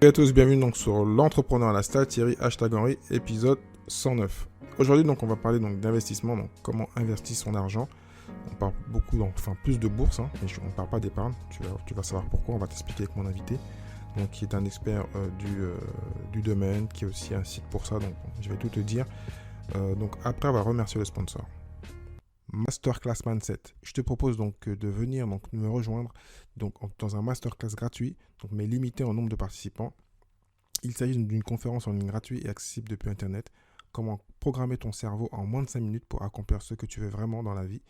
Salut à tous, bienvenue donc sur l'entrepreneur à la style, Thierry hashtag Henry, épisode 109. Aujourd'hui donc on va parler donc d'investissement, donc comment investir son argent. On parle beaucoup, enfin plus de bourse, hein, mais on ne parle pas d'épargne. Tu vas savoir pourquoi, on va t'expliquer avec mon invité, donc qui est un expert du domaine, qui est aussi un site pour ça, donc je vais tout te dire. Donc après on va remercier le sponsor. Masterclass Mindset. Je te propose donc de venir donc me rejoindre donc dans un masterclass gratuit, donc mais limité en nombre de participants. Il s'agit d'une conférence en ligne gratuite et accessible depuis Internet. Comment programmer ton cerveau en moins de 5 minutes pour accomplir ce que tu veux vraiment dans la vie.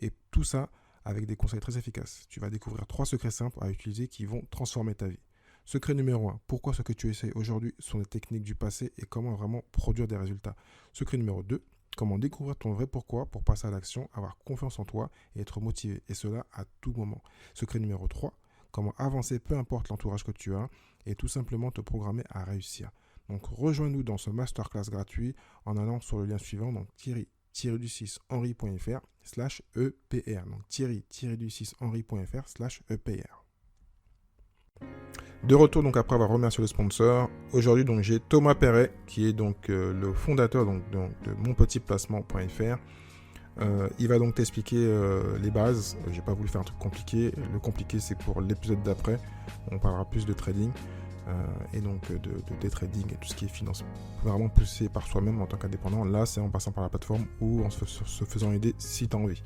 Et tout ça avec des conseils très efficaces. Tu vas découvrir 3 secrets simples à utiliser qui vont transformer ta vie. Secret numéro 1. Pourquoi ce que tu essayes aujourd'hui sont des techniques du passé et comment vraiment produire des résultats. Secret numéro 2. Comment découvrir ton vrai pourquoi pour passer à l'action, avoir confiance en toi et être motivé. Et cela à tout moment. Secret numéro 3. Comment avancer peu importe l'entourage que tu as et tout simplement te programmer à réussir. Donc rejoins-nous dans ce masterclass gratuit en allant sur le lien suivant, donc thierry-du6henry.fr/EPR. Donc thierry-du6henry.fr/EPR. De retour donc après avoir remercié le sponsor, aujourd'hui donc j'ai Thomas Perret qui est donc le fondateur de monpetitplacement.fr. Il va donc t'expliquer les bases. J'ai pas voulu faire un truc compliqué. Le compliqué c'est pour l'épisode d'après. On parlera plus de trading et donc de day trading et tout ce qui est finance. Vraiment poussé par soi-même en tant qu'indépendant. Là c'est en passant par la plateforme ou en se faisant aider si tu as envie.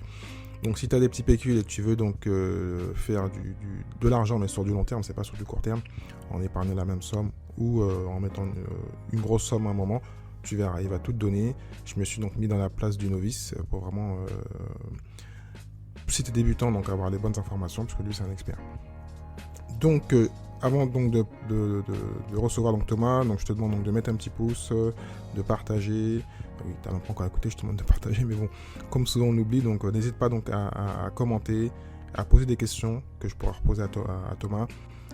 Donc si tu as des petits pécules et tu veux donc faire de l'argent mais sur du long terme, c'est pas sur du court terme, en épargnant la même somme ou en mettant une grosse somme à un moment, tu verras, il va tout te donner. Je me suis donc mis dans la place du novice pour vraiment, si tu es débutant, donc avoir les bonnes informations parce que lui c'est un expert. Donc avant donc de recevoir donc Thomas, donc je te demande donc de mettre un petit pouce, de partager. Oui, tu n'as même pas encore écouté, je te demande de partager, mais bon, comme souvent on oublie, donc n'hésite pas donc à commenter, à poser des questions que je pourrai reposer à Thomas.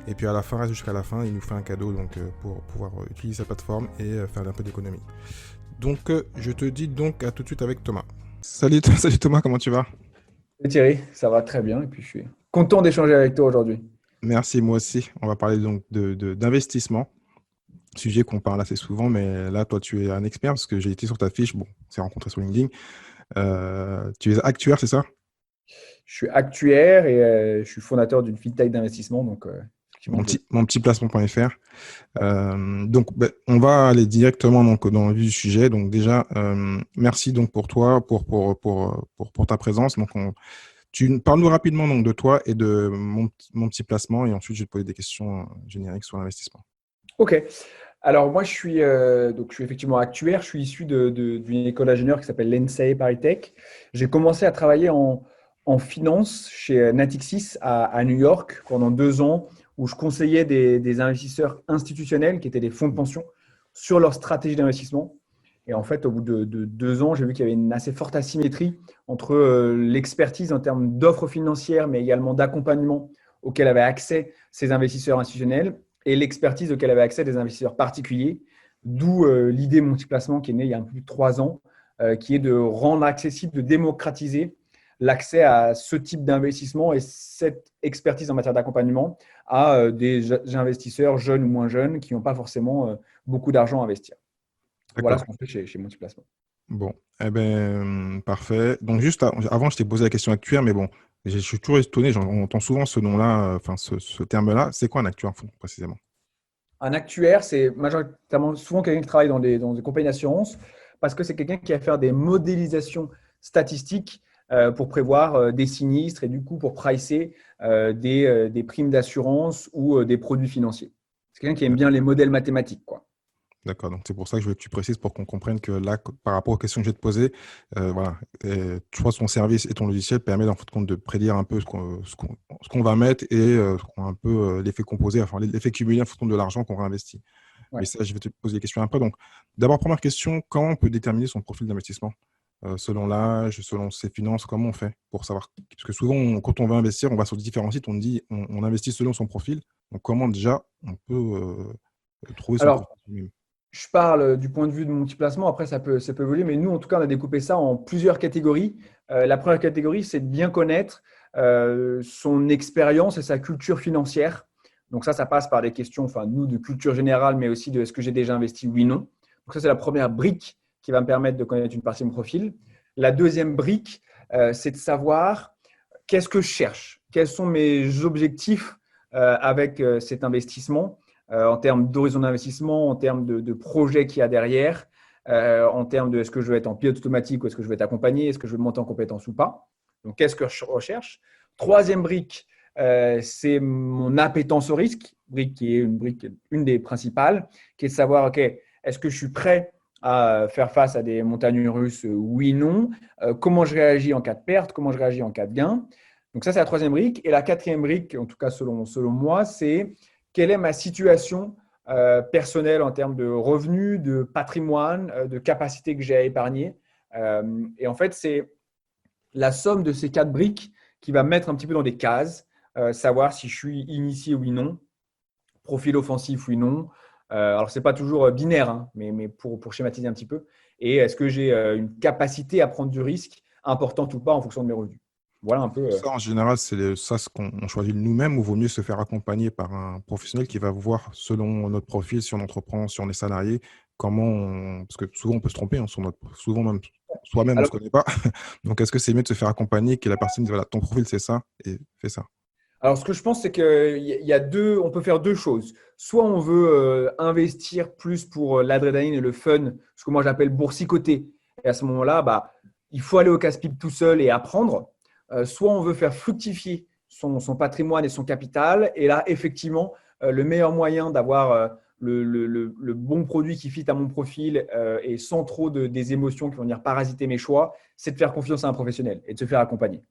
Et puis à la fin, reste jusqu'à la fin, il nous fait un cadeau donc pour pouvoir utiliser sa plateforme et faire un peu d'économie. Donc je te dis donc à tout de suite avec Thomas. Salut, salut Thomas, comment tu vas? Salut Thierry, ça va très bien et puis je suis content d'échanger avec toi aujourd'hui. Merci, moi aussi. On va parler donc d'investissement. Sujet qu'on parle assez souvent, mais là, toi, tu es un expert parce que j'ai été sur ta fiche. Bon, on s'est rencontré sur LinkedIn. Tu es actuaire, c'est ça? Je suis actuaire et je suis fondateur d'une fintech d'investissement, donc effectivement, Mon petit placement.fr. ouais. Donc, ben, on va aller directement donc, dans le vif du sujet. Donc, déjà, merci donc pour toi, pour ta présence. Donc, parle-nous rapidement donc, de toi et de mon petit placement et ensuite, je vais te poser des questions génériques sur l'investissement. Ok. Alors moi, je suis effectivement actuaire. Je suis issu d'une école d'ingénieur qui s'appelle l'ENSEE Paris Tech. J'ai commencé à travailler en finance chez Natixis à New York pendant 2 ans, où je conseillais des investisseurs institutionnels qui étaient des fonds de pension sur leur stratégie d'investissement. Et en fait, au bout de 2 ans, j'ai vu qu'il y avait une assez forte asymétrie entre l'expertise en termes d'offres financières, mais également d'accompagnement auquel avaient accès ces investisseurs institutionnels et l'expertise auquel avaient accès des investisseurs particuliers, d'où l'idée multiplacement qui est née il y a un peu plus de 3 ans, qui est de rendre accessible, de démocratiser l'accès à ce type d'investissement et cette expertise en matière d'accompagnement à des investisseurs jeunes ou moins jeunes qui n'ont pas forcément beaucoup d'argent à investir. Voilà D'accord. ce qu'on fait chez Multiplacement. Bon, eh ben, parfait. Donc, juste avant, je t'ai posé la question actuaire, mais bon, je suis toujours étonné, on entend souvent ce nom-là, enfin, ce terme-là. C'est quoi un actuaire, précisément? Un actuaire, c'est majoritairement souvent quelqu'un qui travaille dans des compagnies d'assurance parce que c'est quelqu'un qui va faire des modélisations statistiques pour prévoir des sinistres et du coup pour pricer des primes d'assurance ou des produits financiers. C'est quelqu'un qui aime bien les modèles mathématiques, quoi. D'accord, donc c'est pour ça que je veux que tu précises pour qu'on comprenne que là, par rapport aux questions que je vais te poser, voilà, toi, ton service et ton logiciel permet en fait compte de prédire un peu ce qu'on va mettre et un peu l'effet composé, enfin l'effet cumulé en fonction de l'argent qu'on réinvestit. Mais Ouais. ça, je vais te poser des questions après. Donc, d'abord, première question, comment on peut déterminer son profil d'investissement? Selon l'âge, selon ses finances, comment on fait pour savoir? Parce que souvent, quand on veut investir, on va sur différents sites, on dit on investit selon son profil. Donc, comment déjà on peut trouver son Alors, profil lui-même? je parle du point de vue de multiplacement, après ça peut évoluer, mais nous, en tout cas, on a découpé ça en plusieurs catégories. La première catégorie, c'est de bien connaître son expérience et sa culture financière Donc ça passe par des questions, enfin, nous, de culture générale, mais aussi de est-ce que j'ai déjà investi, oui, non. Donc ça, c'est la première brique qui va me permettre de connaître une partie de mon profil. La deuxième brique, c'est de savoir qu'est-ce que je cherche, quels sont mes objectifs avec cet investissement en termes d'horizon d'investissement, en termes de projet qu'il y a derrière, en termes de est-ce que je veux être en pilote automatique ou est-ce que je veux être accompagné, est-ce que je veux monter en compétence ou pas. Donc, qu'est-ce que je recherche? Troisième brique, c'est mon appétence au risque, brique qui est une des principales, qui est de savoir, OK, est-ce que je suis prêt à faire face à des montagnes russes? Oui, non. Comment je réagis en cas de perte? Comment je réagis en cas de gain? Donc ça, c'est la troisième brique. Et la quatrième brique, en tout cas selon moi, c'est quelle est ma situation personnelle en termes de revenus, de patrimoine, de capacité que j'ai à épargner. Et en fait, c'est la somme de ces quatre briques qui va me mettre un petit peu dans des cases, savoir si je suis initié oui non, profil offensif oui non. Alors, ce n'est pas toujours binaire, hein, mais pour schématiser un petit peu. Et est-ce que j'ai une capacité à prendre du risque importante ou pas en fonction de mes revenus? Voilà un peu. Ça, en général, ça ce qu'on choisit nous-mêmes ou vaut mieux se faire accompagner par un professionnel qui va voir selon notre profil, si on entreprend, si on est salarié, parce que souvent on peut se tromper, hein, souvent même soi-même on ne se Alors, connaît pas. Donc, est-ce que c'est mieux de se faire accompagner que la personne dise, voilà, ton profil c'est ça et fais ça. Alors, ce que je pense, c'est on peut faire deux choses. Soit on veut investir plus pour l'adrénaline et le fun, ce que moi j'appelle boursicoter. Et à ce moment-là, il faut aller au casse-pipe tout seul et apprendre. Soit on veut faire fructifier son patrimoine et son capital. Et là, effectivement, le meilleur moyen d'avoir le bon produit qui fit à mon profil et sans trop des émotions qui vont venir parasiter mes choix, c'est de faire confiance à un professionnel et de se faire accompagner.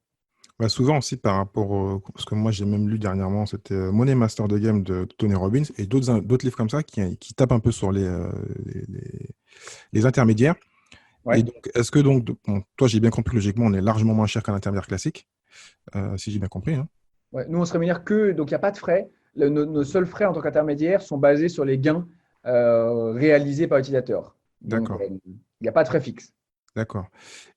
Bah, souvent aussi par rapport parce que moi j'ai même lu dernièrement, c'était Money Master the Game de Tony Robbins et d'autres livres comme ça qui tapent un peu sur les intermédiaires. Et Ouais. donc, est-ce que donc, bon, toi j'ai bien compris, logiquement, on est largement moins cher qu'un intermédiaire classique, si j'ai bien compris, hein. Ouais, nous, on se rémunère que, donc il n'y a pas de frais. Nos seuls frais en tant qu'intermédiaire sont basés sur les gains réalisés par l'utilisateur. Donc, D'accord, il n'y a pas de frais fixes. d'accord.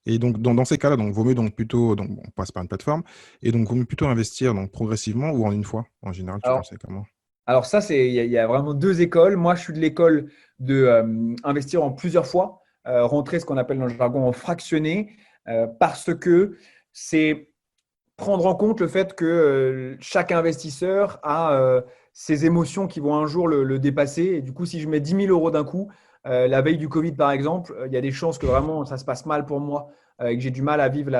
Et donc, dans ces cas-là, donc, vaut mieux donc plutôt, donc, bon, on passe par une plateforme, et donc, vaut mieux plutôt investir donc, progressivement ou en une fois? En général, tu Alors, conseilles comment? alors ça, il y a vraiment deux écoles. Moi, je suis de l'école de investir en plusieurs fois, rentrer ce qu'on appelle dans le jargon en fractionné, parce que c'est prendre en compte le fait que chaque investisseur a ses émotions qui vont un jour le dépasser. Et du coup, si je mets 10 000 € d'un coup, la veille du Covid, par exemple, il y a des chances que vraiment ça se passe mal pour moi et que j'ai du mal à vivre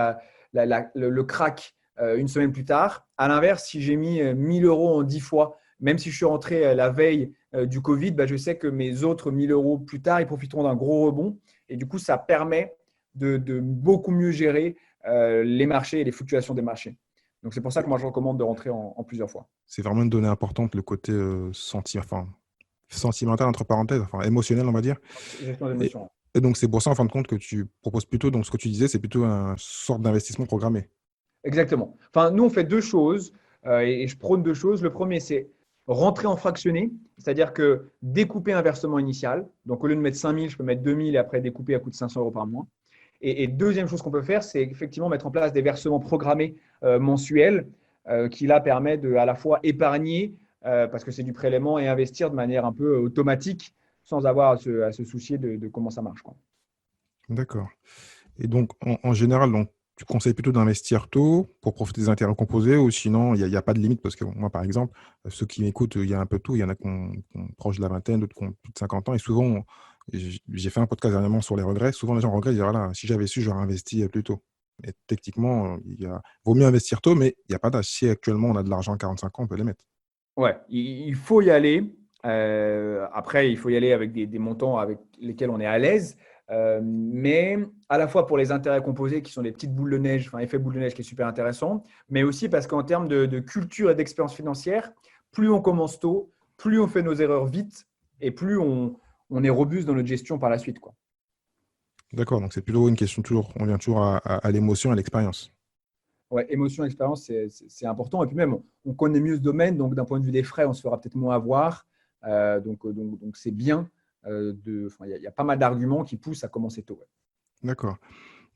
le crack une semaine plus tard. À l'inverse, si j'ai mis 1 000 € en 10 fois, même si je suis rentré la veille du Covid, je sais que mes autres 1 000 € plus tard, ils profiteront d'un gros rebond. Et du coup, ça permet de beaucoup mieux gérer les marchés et les fluctuations des marchés. Donc, c'est pour ça que moi, je recommande de rentrer en plusieurs fois. C'est vraiment une donnée importante, le côté sentimental, entre parenthèses, enfin émotionnel, on va dire. Gestion Et, d'émotions. et donc, c'est pour ça, en fin de compte, que tu proposes plutôt, donc ce que tu disais, c'est plutôt une sorte d'investissement programmé. Exactement. Enfin, nous, on fait deux choses et je prône deux choses. Le premier, c'est rentrer en fractionné, c'est-à-dire que découper un versement initial. Donc, au lieu de mettre 5 000, je peux mettre 2 000 et après découper à coût de 500 € par mois. Et deuxième chose qu'on peut faire, c'est effectivement mettre en place des versements programmés mensuels qui là permet de à la fois épargner parce que c'est du prélèvement et investir de manière un peu automatique sans avoir à se soucier de comment ça marche, quoi. D'accord. Et donc, en général, donc, tu conseilles plutôt d'investir tôt pour profiter des intérêts composés ou sinon, il n'y a pas de limite parce que moi, par exemple, ceux qui m'écoutent, il y a un peu de tout. Il y en a qui ont proche de la vingtaine, d'autres qui ont plus de 50 ans. Et souvent, j'ai fait un podcast dernièrement sur les regrets. Souvent, les gens regrettent, ils disent, voilà, si j'avais su, j'aurais investi plus tôt. Et techniquement, vaut mieux investir tôt, mais il n'y a pas d'âge. Si actuellement on a de l'argent à 45 ans, on peut les mettre. Ouais, il faut y aller. Après, il faut y aller avec des montants avec lesquels on est à l'aise. Mais à la fois pour les intérêts composés qui sont des petites boules de neige, enfin effet boule de neige qui est super intéressant, mais aussi parce qu'en termes de culture et d'expérience financière, plus on commence tôt, plus on fait nos erreurs vite et plus on est robuste dans notre gestion par la suite, quoi. D'accord, donc c'est plutôt une question toujours, on vient toujours à l'émotion, à l'expérience. Ouais, émotion, expérience, c'est important. Et puis même, on connaît mieux ce domaine, donc d'un point de vue des frais, on se fera peut-être moins avoir. Donc c'est bien. Il y a pas mal d'arguments qui poussent à commencer tôt. Ouais. D'accord.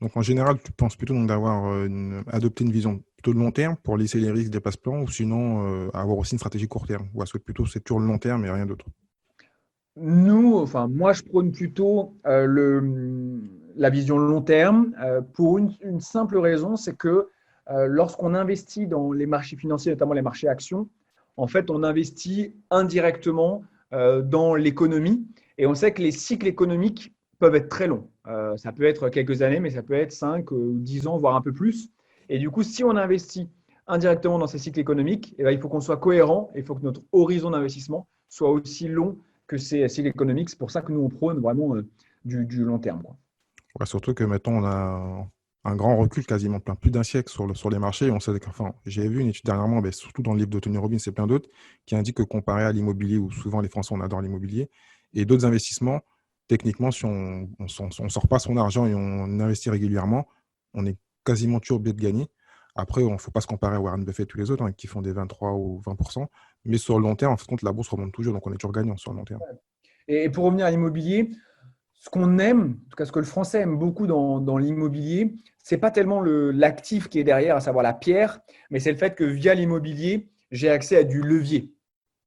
Donc en général, tu penses plutôt donc d'avoir adopté une vision plutôt de long terme pour lisser les risques des passe-plans ou sinon avoir aussi une stratégie court terme? Ou est-ce que plutôt c'est toujours le long terme et rien d'autre? Moi, je prône plutôt la vision long terme pour une simple raison, c'est que lorsqu'on investit dans les marchés financiers, notamment les marchés actions, en fait, on investit indirectement dans l'économie et on sait que les cycles économiques peuvent être très longs. Ça peut être quelques années, mais ça peut être 5 ou 10 ans, voire un peu plus. Et du coup, si on investit indirectement dans ces cycles économiques, eh bien, il faut qu'on soit cohérent et il faut que notre horizon d'investissement soit aussi long que c'est l'économique. C'est pour ça que nous, on prône vraiment du long terme, quoi. Ouais, surtout que maintenant, on a un grand recul, quasiment plus d'un siècle sur les marchés. On sait enfin, j'ai vu une étude dernièrement, mais surtout dans le livre de Tony Robbins et plein d'autres, qui indique que comparé à l'immobilier, où souvent les Français, on adore l'immobilier, et d'autres investissements, techniquement, si on sort pas son argent et on investit régulièrement, on est quasiment toujours obligé de gagner. Après, il ne faut pas se comparer à Warren Buffett et tous les autres qui font des 23 ou 20%. Mais sur le long terme, en fait, la bourse remonte toujours, donc on est toujours gagnant sur le long terme. Et pour revenir à l'immobilier, ce qu'on aime, en tout cas ce que le français aime beaucoup dans l'immobilier, c'est pas tellement l'actif qui est derrière, à savoir la pierre, mais c'est le fait que via l'immobilier, j'ai accès à du levier.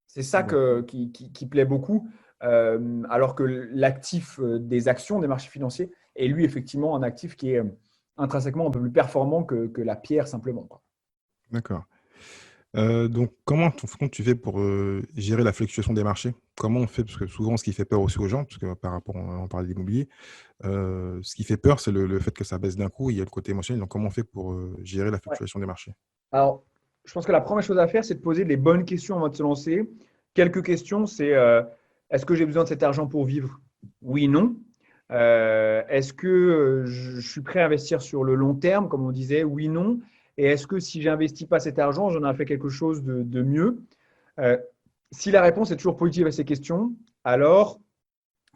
C'est ça qui plaît beaucoup, alors que l'actif des actions des marchés financiers est lui effectivement un actif qui est intrinsèquement un peu plus performant que la pierre simplement, quoi. D'accord. Donc, comment tu fais pour gérer la fluctuation des marchés? Comment on fait? Parce que souvent, ce qui fait peur aussi aux gens, parce que par rapport, on parle d'immobilier, ce qui fait peur, c'est le fait que ça baisse d'un coup. Il y a le côté émotionnel. Donc, comment on fait pour gérer la Ouais. fluctuation des marchés? Alors, je pense que la première chose à faire, c'est de poser les bonnes questions avant de se lancer. Quelques questions, c'est est-ce que j'ai besoin de cet argent pour vivre? Oui, non. Est-ce que je suis prêt à investir sur le long terme, comme on disait? Oui, non. Et est-ce que si j'investis pas cet argent, j'en ai fait quelque chose de mieux? Euh, Si la réponse est toujours positive à ces questions, alors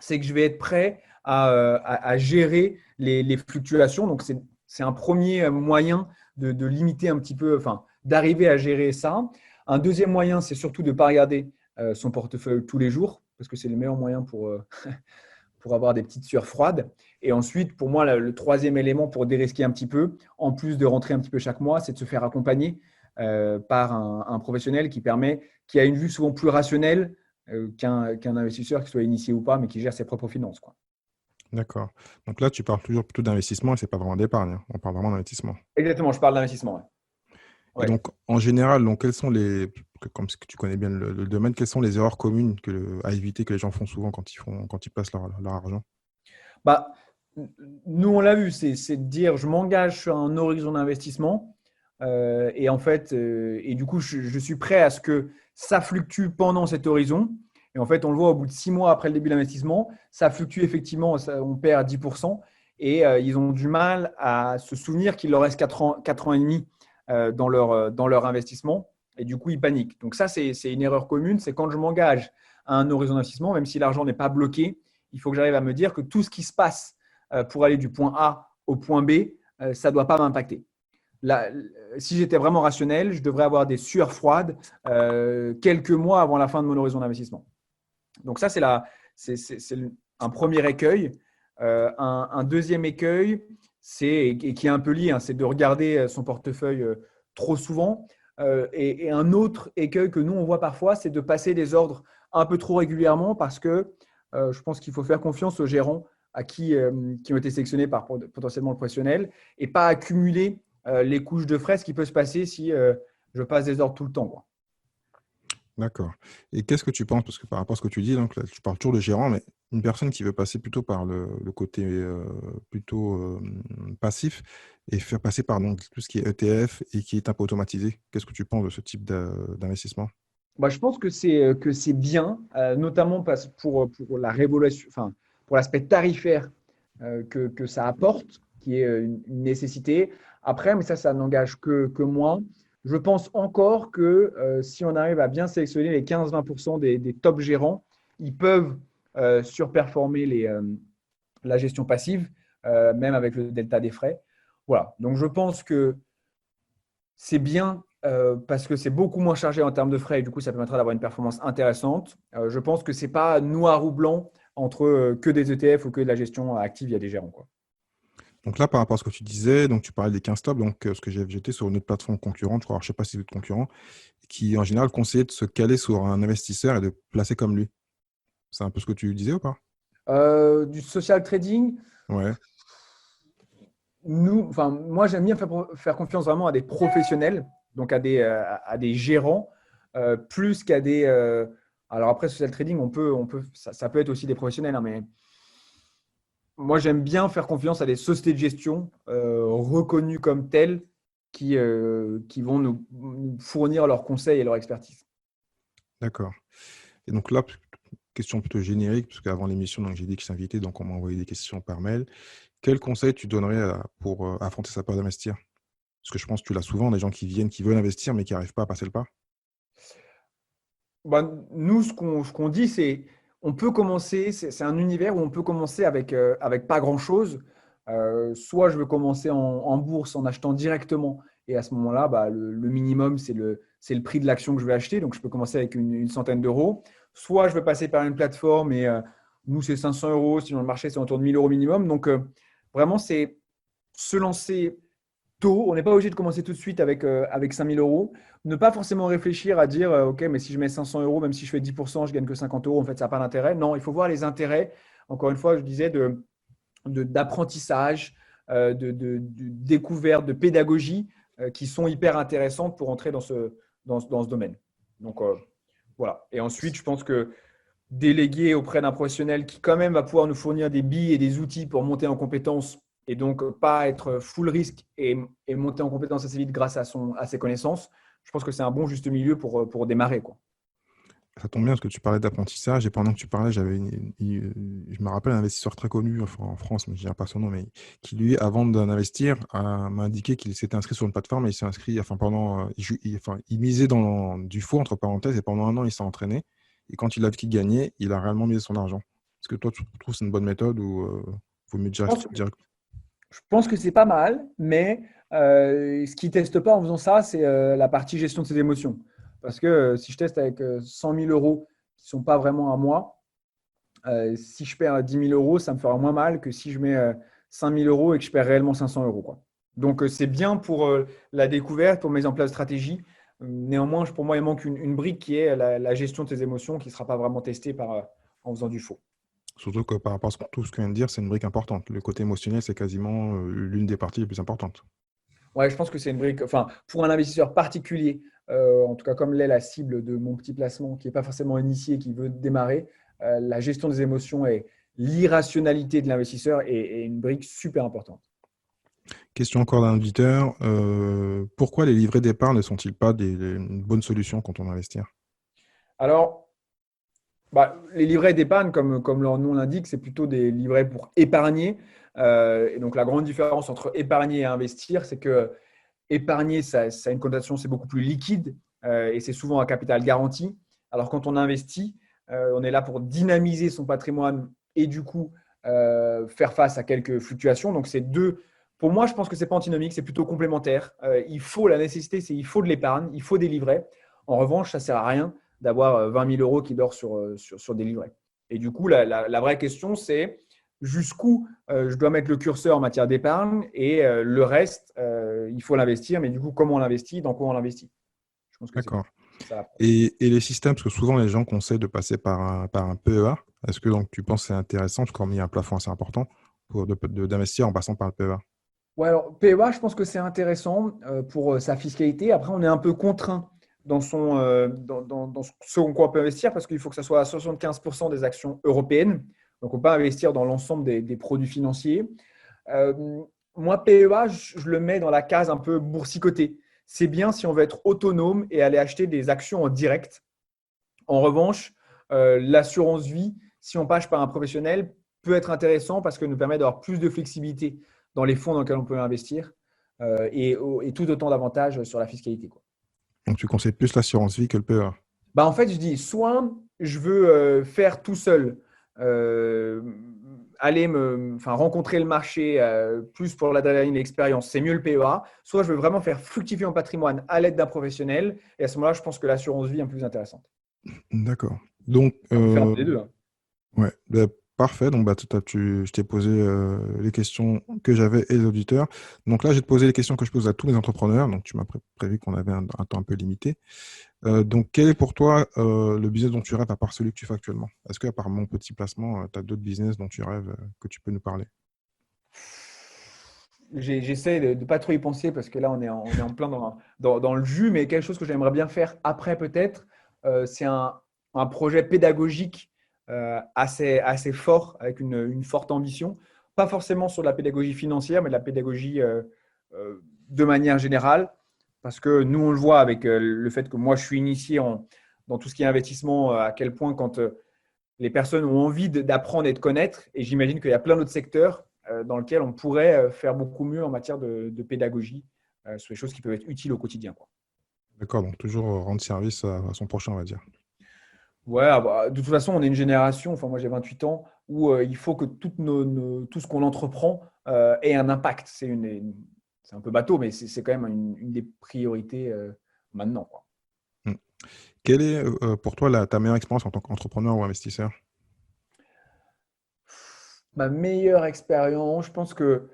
c'est que je vais être prêt à gérer les fluctuations. Donc, c'est un premier moyen de limiter un petit peu, enfin, d'arriver à gérer ça. Un deuxième moyen, c'est surtout de ne pas regarder son portefeuille tous les jours, parce que c'est le meilleur moyen pour avoir des petites sueurs froides. Et ensuite, pour moi, le troisième élément pour dérisquer un petit peu, en plus de rentrer un petit peu chaque mois, c'est de se faire accompagner par un professionnel qui a une vue souvent plus rationnelle qu'un investisseur qui soit initié ou pas, mais qui gère ses propres finances, quoi. D'accord. Donc là, tu parles toujours plutôt d'investissement et c'est pas vraiment d'épargne, hein. On parle vraiment d'investissement. Exactement, je parle d'investissement. Ouais. Et Ouais. donc, en général, donc, quelles sont comme ce que tu connais bien le domaine, quelles sont les erreurs communes à éviter que les gens font souvent quand ils placent leur argent? Bah, nous, on l'a vu, c'est de dire je m'engage sur un horizon d'investissement et en fait, et du coup, je suis prêt à ce que ça fluctue pendant cet horizon. Et en fait, on le voit au bout de 6 mois après le début de l'investissement, ça fluctue effectivement, on perd 10% et ils ont du mal à se souvenir qu'il leur reste 4 ans et demi dans leur investissement et du coup, ils paniquent. Donc ça, c'est une erreur commune, c'est quand je m'engage à un horizon d'investissement, même si l'argent n'est pas bloqué, il faut que j'arrive à me dire que tout ce qui se passe pour aller du point A au point B, ça ne doit pas m'impacter. Là, si j'étais vraiment rationnel, je devrais avoir des sueurs froides quelques mois avant la fin de mon horizon d'investissement. Donc ça, c'est un premier écueil. Un deuxième écueil, et qui est un peu lié, hein, c'est de regarder son portefeuille trop souvent. Et un autre écueil que nous, on voit parfois, c'est de passer des ordres un peu trop régulièrement parce que je pense qu'il faut faire confiance aux gérants qui ont été sélectionnés par potentiellement le professionnel et pas accumuler les couches de frais, ce qui peut se passer si je passe des ordres tout le temps, quoi. D'accord. Et qu'est-ce que tu penses, parce que par rapport à ce que tu dis, donc là, tu parles toujours de gérant, mais une personne qui veut passer plutôt par le côté plutôt passif et faire passer par donc, tout ce qui est ETF et qui est un peu automatisé, qu'est-ce que tu penses de ce type d'investissement? Bah, je pense que c'est bien, notamment pour la révolution, enfin, pour l'aspect tarifaire que ça apporte, qui est une nécessité. Après, mais ça n'engage que moi. Je pense encore que si on arrive à bien sélectionner les 15-20% des top gérants, ils peuvent surperformer la gestion passive, même avec le delta des frais. Voilà. Donc, je pense que c'est bien parce que c'est beaucoup moins chargé en termes de frais et du coup, ça permettra d'avoir une performance intéressante. Je pense que ce n'est pas noir ou blanc entre que des ETF ou que de la gestion active, il y a des gérants, quoi. Donc là, par rapport à ce que tu disais, donc tu parlais des 15 tables, donc ce que j'étais sur une autre plateforme concurrente, je crois, alors, je sais pas si c'est d'autres concurrents, qui en général conseillait de se caler sur un investisseur et de placer comme lui. C'est un peu ce que tu disais ou pas? Du social trading, Ouais, moi, j'aime bien faire confiance vraiment à des professionnels, donc à des gérants, plus qu'à des. Alors après, social trading, ça peut être aussi des professionnels, hein, mais moi, j'aime bien faire confiance à des sociétés de gestion reconnues comme telles qui vont nous fournir leurs conseils et leur expertise. d'accord. Et donc là, question plutôt générique, parce qu'avant l'émission, donc j'ai dit que je t'invitais, donc on m'a envoyé des questions par mail. Quel conseil tu donnerais pour affronter sa peur d'investir? Parce que je pense que tu l'as souvent, des gens qui viennent, qui veulent investir, mais qui n'arrivent pas à passer le pas. Nous, ce qu'on dit, c'est on peut commencer, c'est un univers où on peut commencer avec pas grand-chose. Soit je veux commencer en bourse en achetant directement, et à ce moment-là, le minimum, c'est le prix de l'action que je vais acheter, donc je peux commencer avec une centaine d'euros. Soit je veux passer par une plateforme, et nous, c'est 500 euros, sinon le marché, c'est autour de 1000 euros minimum. Donc, vraiment, c'est se lancer tôt. On n'est pas obligé de commencer tout de suite avec 5 000 euros. Ne pas forcément réfléchir à dire, OK, mais si je mets 500 euros, même si je fais 10%, je gagne que 50 euros. En fait, ça n'a pas d'intérêt. Non, il faut voir les intérêts. Encore une fois, je disais d'apprentissage, de découverte, de pédagogie qui sont hyper intéressantes pour entrer dans ce domaine. Donc, voilà. Et ensuite, je pense que déléguer auprès d'un professionnel qui quand même va pouvoir nous fournir des billes et des outils pour monter en compétences et donc pas être full risque et monter en compétences assez vite grâce à ses connaissances, je pense que c'est un bon juste milieu pour démarrer, quoi. Ça tombe bien parce que tu parlais d'apprentissage et pendant que tu parlais, je me rappelle un investisseur très connu enfin, en France, mais je ne dirais pas son nom, mais qui lui, avant d'investir, m'a indiqué qu'il s'était inscrit sur une plateforme et il s'est inscrit, enfin pendant, il misait dans du faux entre parenthèses et pendant un an il s'est entraîné et quand il a vu qu'il gagnait, il a réellement misé son argent. Est-ce que toi tu trouves que c'est une bonne méthode ou vaut mieux Je pense, direct? je pense que c'est pas mal, mais ce qui ne teste pas en faisant ça, c'est la partie gestion de ses émotions. Parce que si je teste avec 100 000 euros qui ne sont pas vraiment à moi, si je perds 10 000 euros, ça me fera moins mal que si je mets 5 000 euros et que je perds réellement 500 euros, quoi. Donc, c'est bien pour la découverte, pour mise en place de stratégie. Néanmoins, pour moi, il manque une brique qui est la gestion de tes émotions qui ne sera pas vraiment testée en faisant du faux. Surtout que par rapport à tout ce qu'on vient de dire, c'est une brique importante. Le côté émotionnel, c'est quasiment l'une des parties les plus importantes. Ouais, je pense que c'est une brique. Enfin, pour un investisseur particulier, en tout cas comme l'est la cible de mon petit placement, qui n'est pas forcément initié, qui veut démarrer, la gestion des émotions et l'irrationalité de l'investisseur est une brique super importante. Question encore d'un auditeur. Pourquoi les livrets d'épargne ne sont-ils pas une bonne solution quand on veut investir? Alors, les livrets d'épargne, comme leur nom l'indique, c'est plutôt des livrets pour épargner. Et donc, la grande différence entre épargner et investir, c'est que épargner, ça a une connotation, c'est beaucoup plus liquide et c'est souvent un capital garanti. Alors, quand on investit, on est là pour dynamiser son patrimoine et du coup faire face à quelques fluctuations. Donc, c'est deux. Pour moi, je pense que c'est pas antinomique, c'est plutôt complémentaire. La nécessité, c'est il faut de l'épargne, il faut des livrets. En revanche, ça ne sert à rien d'avoir 20 000 euros qui dort sur des livrets. Et du coup, la vraie question, c'est jusqu'où je dois mettre le curseur en matière d'épargne et le reste, il faut l'investir. Mais du coup, comment on l'investit, dans quoi on l'investit? Je pense que c'est D'accord. ça l'approche. Et les systèmes, parce que souvent les gens conseillent de passer par un PEA. Est-ce que donc tu penses que c'est intéressant, parce qu'on a mis un plafond assez important, d'investir en passant par le PEA? Ouais, alors PEA, je pense que c'est intéressant pour sa fiscalité. Après, on est un peu contraint dans ce en quoi on peut investir parce qu'il faut que ça soit à 75% des actions européennes. Donc, on ne peut pas investir dans l'ensemble des produits financiers. Euh, Moi, PEA, je le mets dans la case un peu boursicoté. C'est bien si on veut être autonome et aller acheter des actions en direct. En revanche, l'assurance vie, si on passe par un professionnel, peut être intéressant parce que nous permet d'avoir plus de flexibilité dans les fonds dans lesquels on peut investir et tout autant d'avantages sur la fiscalité, quoi. Donc tu conseilles plus l'assurance vie que le PEA. En fait, je dis soit je veux faire tout seul, euh, rencontrer le marché plus pour l'adrénaline et l'expérience, c'est mieux le PEA. Soit je veux vraiment faire fructifier mon patrimoine à l'aide d'un professionnel. Et à ce moment-là, je pense que l'assurance vie est un peu plus intéressante. D'accord. Donc, On peut faire un peu des deux, hein. ouais. Parfait, donc je t'ai posé les questions que j'avais et les auditeurs. Donc là, je vais te poser les questions que je pose à tous les entrepreneurs. Donc tu m'as prévu qu'on avait un temps un peu limité. Donc quel est pour toi le business dont tu rêves à part celui que tu fais actuellement? Est-ce qu'à part mon petit placement, tu as d'autres business dont tu rêves que tu peux nous parler? J'essaie de ne pas trop y penser parce que là, on est en plein dans le jus, mais quelque chose que j'aimerais bien faire après peut-être, c'est un projet pédagogique assez fort, avec une forte ambition. Pas forcément sur la pédagogie financière, mais de la pédagogie de manière générale. Parce que nous, on le voit avec le fait que moi, je suis initié dans tout ce qui est investissement, à quel point quand les personnes ont envie d'apprendre et de connaître. Et j'imagine qu'il y a plein d'autres secteurs dans lesquels on pourrait faire beaucoup mieux en matière de pédagogie sur les choses qui peuvent être utiles au quotidien, quoi. D'accord, donc toujours rendre service à son prochain, on va dire. Ouais, ah bah, de toute façon, on est une génération, enfin moi j'ai 28 ans, où il faut que tout ce qu'on entreprend ait un impact. C'est un peu bateau, mais c'est quand même une des priorités maintenant, quoi. Mm. Quelle est pour toi ta meilleure expérience en tant qu'entrepreneur ou investisseur? Ma meilleure expérience, je pense que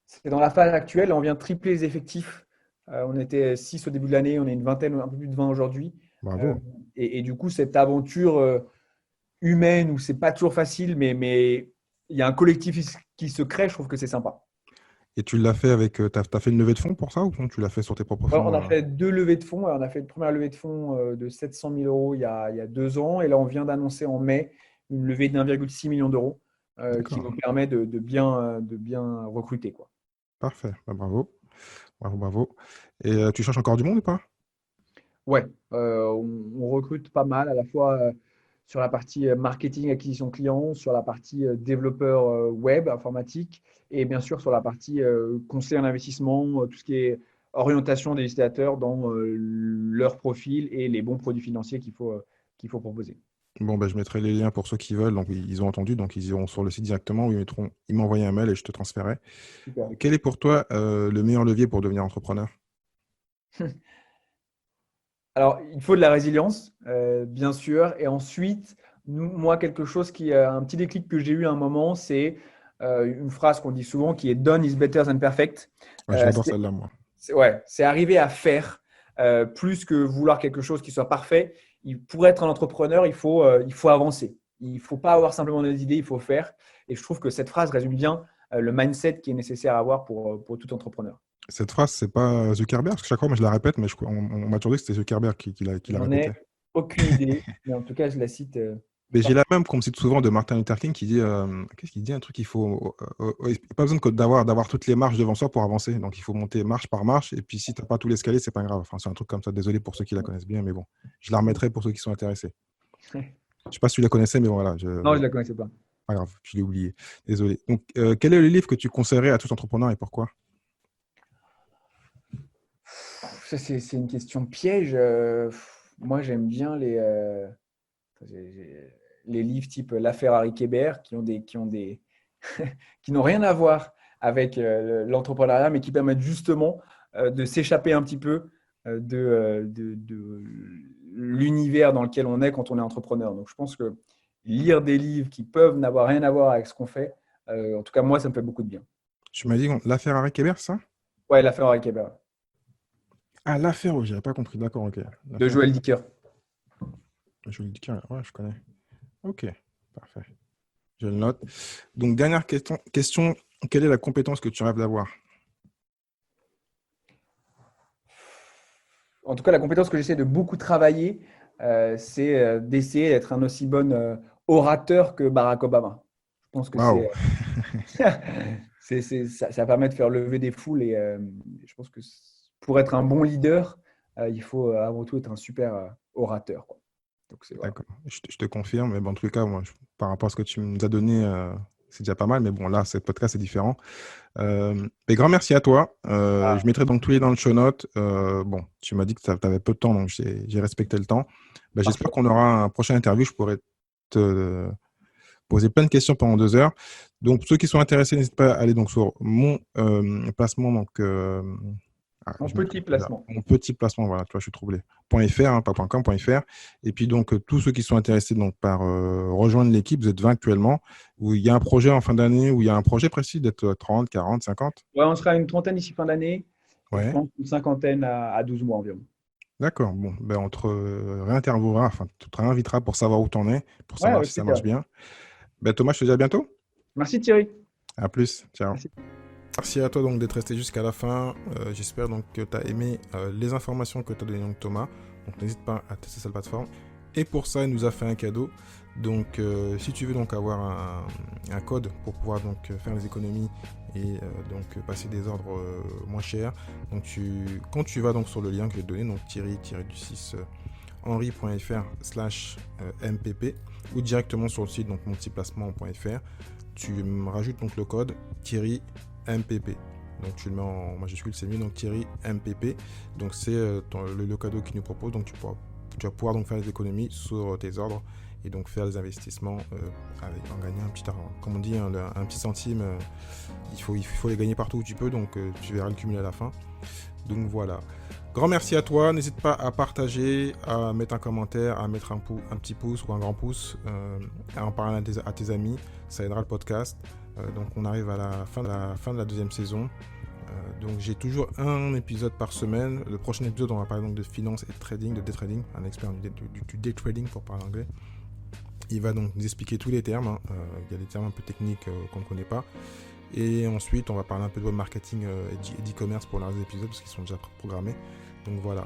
c'est dans la phase actuelle. On vient de tripler les effectifs. On était 6 au début de l'année, on est une vingtaine, un peu plus de 20 aujourd'hui. Euh, Bravo. et du coup, cette aventure humaine où c'est pas toujours facile, mais il y a un collectif qui se crée, je trouve que c'est sympa. Et tu l'as fait avec, t'as fait une levée de fonds pour ça ou tu l'as fait sur tes propres Ouais, on fonds a fait deux levées de fonds. On a fait une première levée de fonds de 700 000 euros il y a 2 ans. Et là, on vient d'annoncer en mai une levée d'1,6 million d'euros qui D'accord, nous permet de bien recruter, quoi. parfait. Bah, bravo, bravo, bravo. Et tu cherches encore du monde ou pas? Ouais, on recrute pas mal, à la fois sur la partie marketing, acquisition client, sur la partie développeur web, informatique, et bien sûr sur la partie conseil en investissement, tout ce qui est orientation des utilisateurs dans leur profil et les bons produits financiers qu'il faut proposer. Bon, bah, je mettrai les liens pour ceux qui veulent. Donc, ils ont entendu, donc ils iront sur le site directement ou ils m'envoient un mail et je te transférerai. Super. Quel est pour toi le meilleur levier pour devenir entrepreneur? Alors, il faut de la résilience, bien sûr. Et ensuite, moi, quelque chose un petit déclic que j'ai eu à un moment, c'est une phrase qu'on dit souvent qui est Done is better than perfect. Ouais, je Euh, l'adore c'est celle-là, moi. ouais, c'est arriver à faire plus que vouloir quelque chose qui soit parfait. Pour être un entrepreneur, il faut avancer. Il ne faut pas avoir simplement des idées, il faut faire. Et je trouve que cette phrase résume bien le mindset qui est nécessaire à avoir pour tout entrepreneur. Cette phrase, c'est pas Zuckerberg, parce que chaque fois, moi, je la répète, mais on m'a toujours dit que c'était Zuckerberg qui la J'en répétait. ai aucune idée, mais en tout cas, je la cite. Mais j'ai Partout. la même qu'on me cite souvent de Martin Luther King qui dit qu'est-ce qu'il dit? Un truc qu'il faut pas besoin d'avoir toutes les marches devant soi pour avancer. Donc il faut monter marche par marche. Et puis si t'as pas tout l'escalier, c'est pas grave. Enfin, c'est un truc comme ça. Désolé pour ceux qui la connaissent bien, mais bon, je la remettrai pour ceux qui sont intéressés. Je sais pas si tu la connaissais, mais voilà, Non, je ne la connaissais pas. pas grave, je l'ai oublié. Désolé. Donc quel est le livre que tu conseillerais à tout entrepreneur et pourquoi? Ça, c'est une question piège. Moi, j'aime bien les livres type L'affaire Harry Kéber qui n'ont rien à voir avec l'entrepreneuriat, mais qui permettent justement de s'échapper un petit peu de l'univers dans lequel on est quand on est entrepreneur. Donc, je pense que lire des livres qui peuvent n'avoir rien à voir avec ce qu'on fait, en tout cas, moi, ça me fait beaucoup de bien. Tu m'as dit l'affaire Harry Kéber, ça? Ouais, L'affaire Harry Kéber, Ah, l'affaire, oh, j'avais pas compris. D'accord, ok. de L'affaire, Joël Dicker. je vous le dis, ouais, je connais. Ok, parfait. Je le note. Donc, dernière question, quelle est la compétence que tu rêves d'avoir? En tout cas, la compétence que j'essaie de beaucoup travailler, c'est d'essayer d'être un aussi bon orateur que Barack Obama. Je pense que Waouh! ça permet de faire lever des foules et je pense que pour être un bon leader, il faut avant tout être un super orateur, quoi. Donc, voilà. D'accord, je te confirme. Mais bon, en tout cas, moi, par rapport à ce que tu nous as donné, c'est déjà pas mal. Mais bon, là, ce podcast, c'est différent. Mais grand merci à toi. Je mettrai donc tous les dans le show note. Bon, tu m'as dit que tu avais peu de temps, donc j'ai respecté le temps. Ben, j'espère Parfait. qu'on aura un prochain interview. Je pourrai te poser plein de questions pendant 2 heures. Donc, ceux qui sont intéressés, n'hésitez pas à aller donc sur mon placement. Donc, Ah, En je me petit trompe déjà. placement. Mon petit placement, voilà, tu vois, je suis troublé. .fr, hein, pas .com, .fr. Et puis donc, tous ceux qui sont intéressés donc, par rejoindre l'équipe, vous êtes 20 actuellement, où il y a un projet en fin d'année, où il y a un projet précis d'être 30, 40, 50. Ouais, on sera une trentaine d'ici fin d'année et je Ouais, pense une cinquantaine à 12 mois environ. d'accord. Bon, ben, on te réinterviewera, enfin, tu te réinvitera pour savoir où tu en es, pour Ouais, savoir avec si ça marche plaisir. bien. Ben, Thomas, je te dis à bientôt. Merci Thierry. À plus. Ciao. Merci. Merci à toi donc d'être resté jusqu'à la fin. J'espère donc que tu as aimé les informations que tu as données donc Thomas. Donc n'hésite pas à tester cette plateforme. Et pour ça, il nous a fait un cadeau. Donc si tu veux donc avoir un code pour pouvoir donc faire des économies et donc passer des ordres moins chers, donc quand tu vas donc sur le lien que je vais te donner, donc Thierry-du-6 henri.fr/mpp ou directement sur le site donc monpetitplacement.fr, tu me rajoutes donc le code Thierry MPP. Donc tu le mets en majuscule, c'est mieux, donc Thierry MPP. Donc c'est le cadeau qu'il nous propose. Donc tu vas pouvoir donc faire des économies sur tes ordres et donc faire des investissements en gagnant un petit argent. Comme on dit, un petit centime, il faut les gagner partout où tu peux, donc tu verras le cumuler à la fin. Donc voilà. Grand merci à toi. N'hésite pas à partager, à mettre un commentaire, à mettre un petit pouce ou un grand pouce, à en parler à tes amis. Ça aidera le podcast. Donc on arrive à la fin de la deuxième saison. Donc j'ai toujours un épisode par semaine. Le prochain épisode, on va parler donc de finance et de trading, de day trading, un expert du day trading pour parler anglais. Il va donc nous expliquer tous les termes. Il y a des termes un peu techniques qu'on ne connaît pas. Et ensuite, on va parler un peu de web marketing et d'e-commerce pour leurs épisodes parce qu'ils sont déjà programmés. Donc voilà.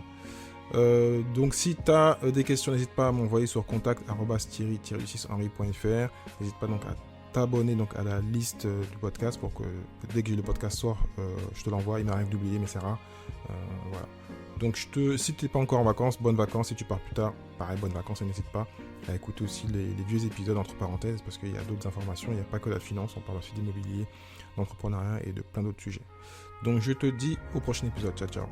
Donc si tu as des questions, n'hésite pas à m'envoyer sur contact@thierry-6henri.fr. N'hésite pas donc à t'abonner donc à la liste du podcast pour que dès que le podcast sort, je te l'envoie. Il m'arrive d'oublier, mais c'est rare. Voilà. Donc si tu n'es pas encore en vacances, bonnes vacances. Si tu pars plus tard, pareil, bonnes vacances. Et n'hésite pas à écouter aussi les vieux épisodes entre parenthèses parce qu'il y a d'autres informations. Il n'y a pas que la finance, on parle aussi d'immobilier, d'entrepreneuriat et de plein d'autres sujets. Donc je te dis au prochain épisode. Ciao, ciao.